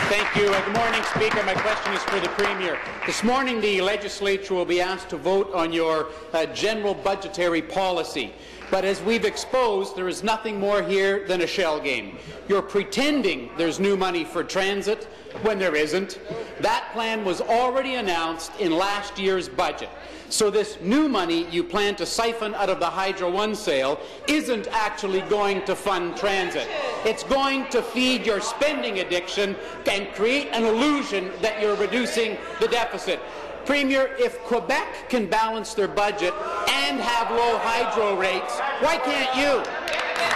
Thank you. Good morning, Speaker. My question is for the Premier. This morning, the Legislature will be asked to vote on your general budgetary policy. But as we've exposed, there is nothing more here than a shell game. You're pretending there's new money for transit when there isn't. That plan was already announced in last year's budget. So this new money you plan to siphon out of the Hydro One sale isn't actually going to fund transit. It's going to feed your spending addiction and create an illusion that you're reducing the deficit. Premier, if Quebec can balance their budget and have low hydro rates, why can't you?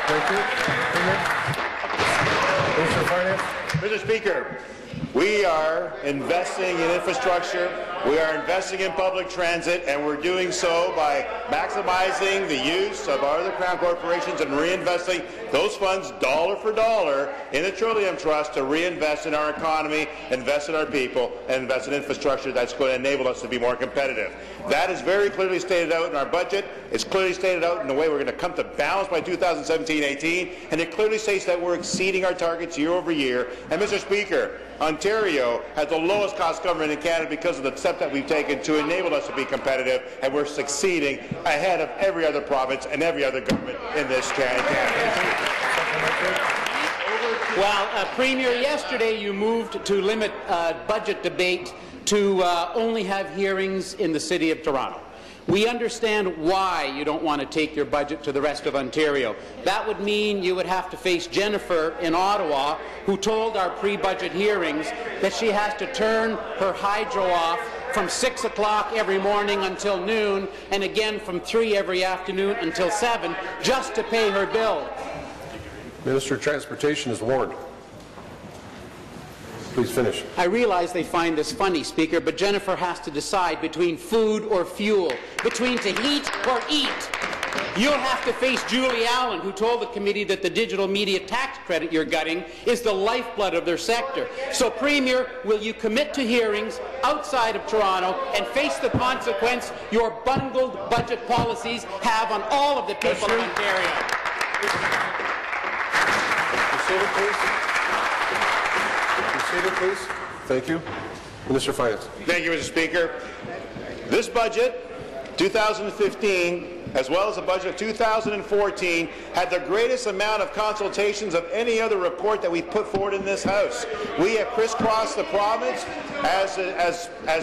Thank you. Mr. Speaker, we are investing in infrastructure, we are investing in public transit, and we're doing so by maximizing the use of our other Crown corporations and reinvesting those funds dollar for dollar in the Trillium Trust to reinvest in our economy, invest in our people, and invest in infrastructure that's going to enable us to be more competitive. That is very clearly stated out in our budget. It's clearly stated out in the way we're going to come to balance by 2017-18, and it clearly states that we're exceeding our targets year over year. And, Mr. Speaker, Ontario has the lowest cost government in Canada because of the step that we've taken to enable us to be competitive, and we're succeeding ahead of every other province and every other government in this Canada. Well, Premier, yesterday you moved to limit budget debate to only have hearings in the City of Toronto. We understand why you don't want to take your budget to the rest of Ontario. That would mean you would have to face Jennifer in Ottawa, who told our pre-budget hearings that she has to turn her hydro off from 6 o'clock every morning until noon, and again from 3 every afternoon until 7, just to pay her bill. Minister of Transportation is warned. Please finish. I realize they find this funny, Speaker, but Jennifer has to decide between food or fuel, between to heat or eat. You'll have to face Julie Allen, who told the committee that the digital media tax credit you're gutting is the lifeblood of their sector. So, Premier, will you commit to hearings outside of Toronto and face the consequence your bungled budget policies have on all of the people of Ontario? Please. Thank you. Minister of Finance. Thank you, Mr. Speaker. This budget, 2015, as well as the budget of 2014, had the greatest amount of consultations of any other report that we put forward in this House. We have crisscrossed the province as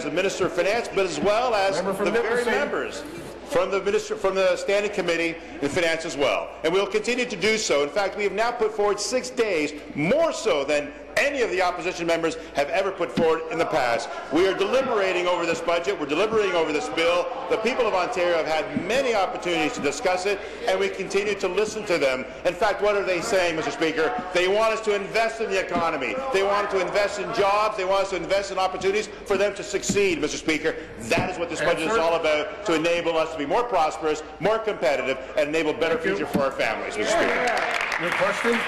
the Minister of Finance, but as well as the very members from the Standing Committee in Finance as well. And we will continue to do so. In fact, we have now put forward 6 days, more so than any of the opposition members have ever put forward in the past. We are deliberating over this budget. We're deliberating over this bill. The people of Ontario have had many opportunities to discuss it, and we continue to listen to them. In fact, what are they saying, Mr. Speaker? They want us to invest in the economy. They want us to invest in jobs. They want us to invest in opportunities for them to succeed, Mr. Speaker. That is what this budget is all about, to enable us to be more prosperous, more competitive, and enable a better future for our families, Mr. Speaker. Your question?